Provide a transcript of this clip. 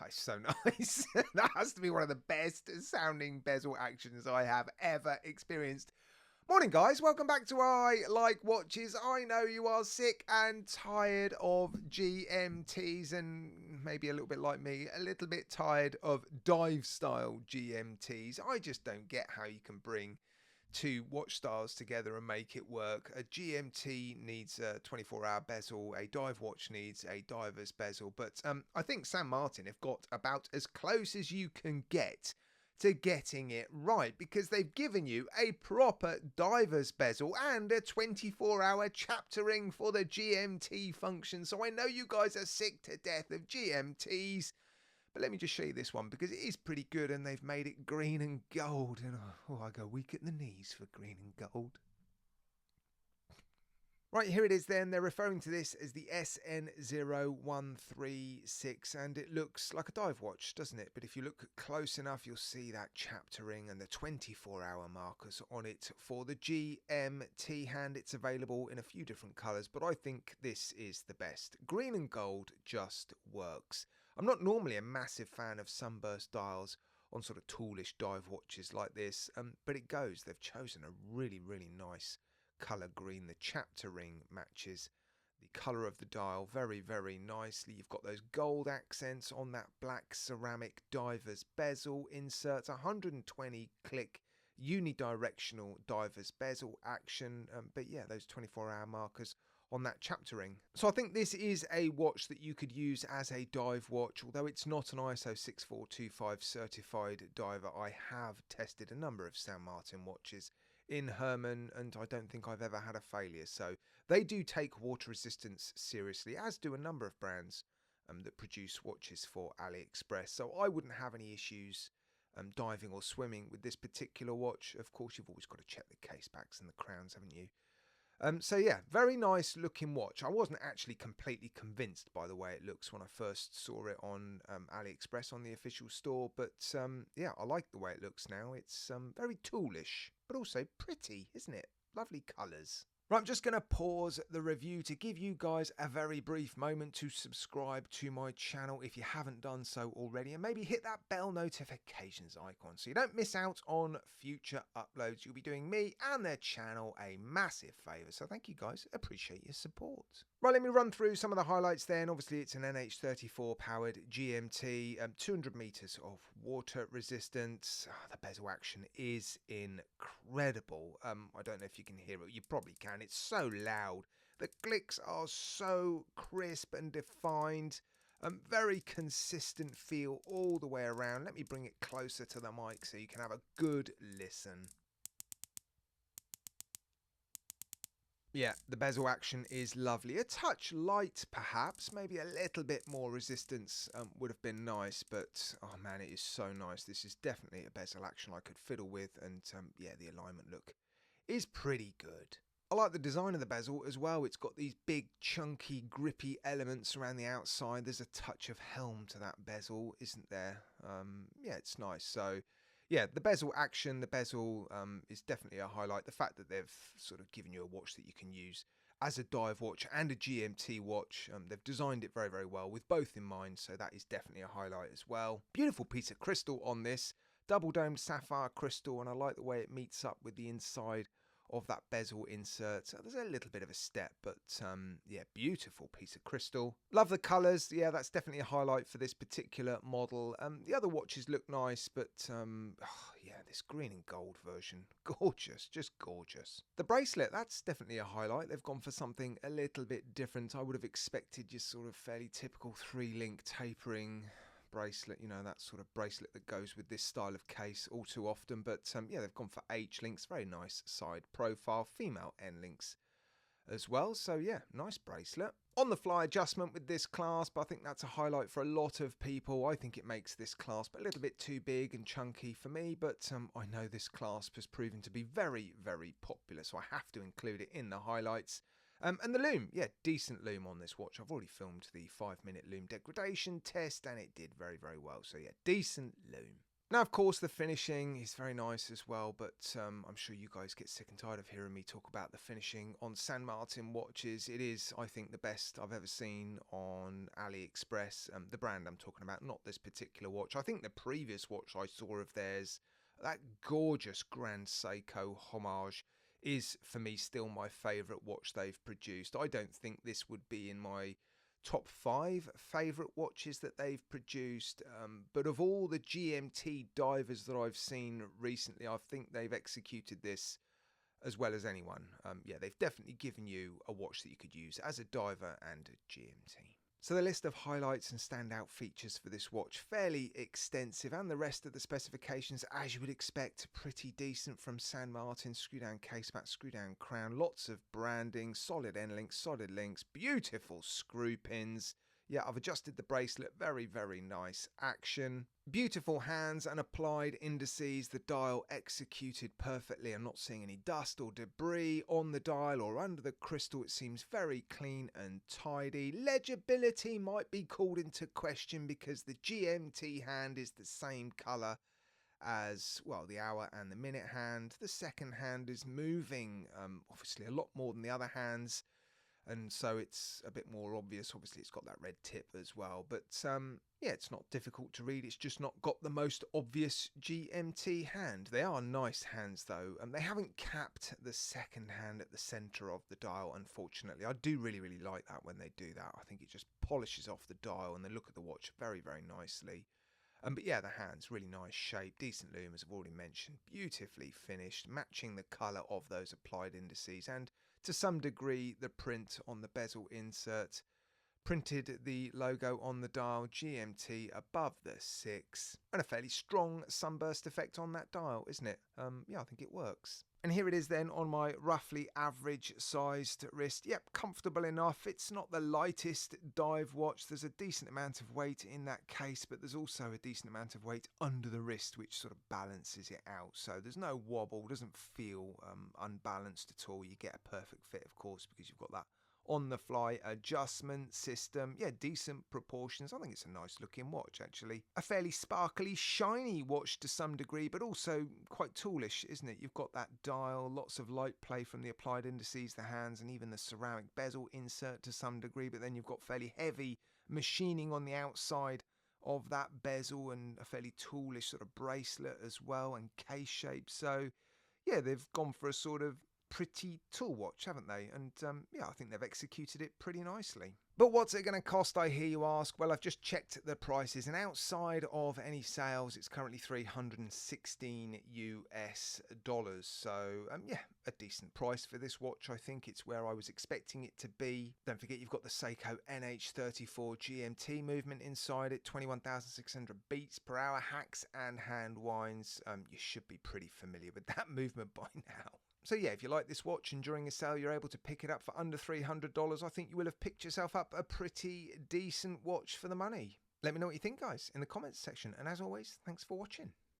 it's so nice. That has to be one of the best sounding bezel actions I have ever experienced. Morning guys, welcome back to I Like Watches. I know you are sick and tired of GMTs and maybe a little bit like me, a little bit tired of dive style GMTs. I just don't get how you can bring two watch styles together and make it work. A GMT needs a 24-hour bezel, a dive watch needs a diver's bezel, but I think San Martin have got about as close as you can get to getting it right, because they've given you a proper diver's bezel and a 24-hour chaptering for the GMT function. So I know you guys are sick to death of GMTs, but let me just show you this one because it is pretty good, and they've made it green and gold, and I go weak at the knees for green and gold. Right, here it is then. They're referring to this as the SN0136, and it looks like a dive watch, doesn't it? But if you look close enough, you'll see that chaptering and the 24-hour markers on it for the GMT hand. It's available in a few different colours, but I think this is the best. Green and gold just works. I'm not normally a massive fan of sunburst dials on sort of toolish dive watches like this, but it goes. They've chosen a really, really nice colour green. The chapter ring matches the colour of the dial very, very nicely. You've got those gold accents on that black ceramic diver's bezel. Inserts 120 click unidirectional diver's bezel action, but yeah, those 24-hour markers on that chapter ring. So I think this is a watch that you could use as a dive watch, although it's not an ISO 6425 certified diver. I have tested a number of San Martin watches in Herman, and I don't think I've ever had a failure. So they do take water resistance seriously, as do a number of brands that produce watches for AliExpress. So I wouldn't have any issues diving or swimming with this particular watch. Of course, you've always got to check the case backs and the crowns, haven't you? So yeah, very nice looking watch. I wasn't actually completely convinced by the way it looks when I first saw it on AliExpress on the official store, but yeah, I like the way it looks now. It's very toolish, but also pretty, isn't it? Lovely colours. Right, I'm just going to pause the review to give you guys a very brief moment to subscribe to my channel if you haven't done so already, and maybe hit that bell notifications icon so you don't miss out on future uploads. You'll be doing me and their channel a massive favour, so thank you guys, appreciate your support. Right, let me run through some of the highlights then. Obviously it's an NH34 powered GMT, 200 metres of water resistance. The bezel action is incredible. I don't know if you can hear it, you probably can. It's so loud. The clicks are so crisp and defined. Very consistent feel all the way around. Let me bring it closer to the mic so you can have a good listen. Yeah, the bezel action is lovely. A touch light, perhaps. Maybe a little bit more resistance would have been nice, but oh man, it is so nice. This is definitely a bezel action I could fiddle with, and yeah, the alignment look is pretty good. I like the design of the bezel as well. It's got these big, chunky, grippy elements around the outside. There's a touch of helm to that bezel, isn't there? Yeah, it's nice. So yeah, the bezel action, the bezel is definitely a highlight. The fact that they've sort of given you a watch that you can use as a dive watch and a GMT watch. They've designed it very, very well with both in mind, so that is definitely a highlight as well. Beautiful piece of crystal on this. Double domed sapphire crystal, and I like the way it meets up with the inside of that bezel insert. So there's a little bit of a step, but yeah, beautiful piece of crystal. Love the colours. Yeah, that's definitely a highlight for this particular model. The other watches look nice, but oh, yeah, this green and gold version, gorgeous, just gorgeous. The bracelet, that's definitely a highlight. They've gone for something a little bit different. I would have expected your sort of fairly typical 3-link tapering bracelet, you know, that sort of bracelet that goes with this style of case all too often, but yeah, they've gone for H links. Very nice side profile, female N links as well, so yeah, nice bracelet. On the fly adjustment with this clasp, I think that's a highlight for a lot of people. I think it makes this clasp a little bit too big and chunky for me, but I know this clasp has proven to be very, very popular, so I have to include it in the highlights. And the loom, yeah, decent loom on this watch. I've already filmed the 5-minute loom degradation test and it did very, very well. So yeah, decent loom. Now, of course, the finishing is very nice as well, but I'm sure you guys get sick and tired of hearing me talk about the finishing on San Martin watches. It is, I think, the best I've ever seen on AliExpress. The brand I'm talking about, not this particular watch. I think the previous watch I saw of theirs, that gorgeous Grand Seiko homage, is for me still my favourite watch they've produced. I don't think this would be in my top 5 favourite watches that they've produced, but of all the GMT divers that I've seen recently, I think they've executed this as well as anyone. Yeah, they've definitely given you a watch that you could use as a diver and a GMT. So the list of highlights and standout features for this watch, fairly extensive, and the rest of the specifications, as you would expect, pretty decent from San Martin. Screw down case mat, screw down crown, lots of branding, solid end links, solid links, beautiful screw pins. Yeah, I've adjusted the bracelet, very, very nice action. Beautiful hands and applied indices, the dial executed perfectly. I'm not seeing any dust or debris on the dial or under the crystal. It seems very clean and tidy. Legibility might be called into question because the GMT hand is the same colour as, well, the hour and the minute hand. The second hand is moving, obviously a lot more than the other hands, and so it's a bit more obvious. Obviously it's got that red tip as well, but yeah, it's not difficult to read. It's just not got the most obvious GMT hand. They are nice hands though, and they haven't capped the second hand at the centre of the dial, unfortunately. I do really, really like that when they do that. I think it just polishes off the dial and the look of the watch very, very nicely. But yeah, the hands, really nice shape, decent loom as I've already mentioned, beautifully finished, matching the colour of those applied indices, and to some degree the print on the bezel insert. Printed the logo on the dial, GMT above the 6, and a fairly strong sunburst effect on that dial, isn't it? Yeah, I think it works. And here it is then on my roughly average sized wrist. Yep, comfortable enough. It's not the lightest dive watch. There's a decent amount of weight in that case, but there's also a decent amount of weight under the wrist, which sort of balances it out. So there's no wobble, doesn't feel unbalanced at all. You get a perfect fit, of course, because you've got that on-the-fly adjustment system. Yeah, decent proportions. I think it's a nice looking watch, actually. A fairly sparkly, shiny watch to some degree, but also quite toolish, isn't it? You've got that dial, lots of light play from the applied indices, the hands, and even the ceramic bezel insert to some degree, but then you've got fairly heavy machining on the outside of that bezel and a fairly toolish sort of bracelet as well, and case shape. So yeah, they've gone for a sort of pretty tool watch, haven't they? And yeah, I think they've executed it pretty nicely. But what's it going to cost, I hear you ask? Well, I've just checked the prices, and outside of any sales, it's currently $316 US. So yeah, a decent price for this watch. I think it's where I was expecting it to be. Don't forget, you've got the Seiko NH34 GMT movement inside it, 21,600 beats per hour, hacks and hand winds. You should be pretty familiar with that movement by now. So yeah, if you like this watch and during a sale you're able to pick it up for under $300, I think you will have picked yourself up a pretty decent watch for the money. Let me know what you think, guys, in the comments section. And as always, thanks for watching.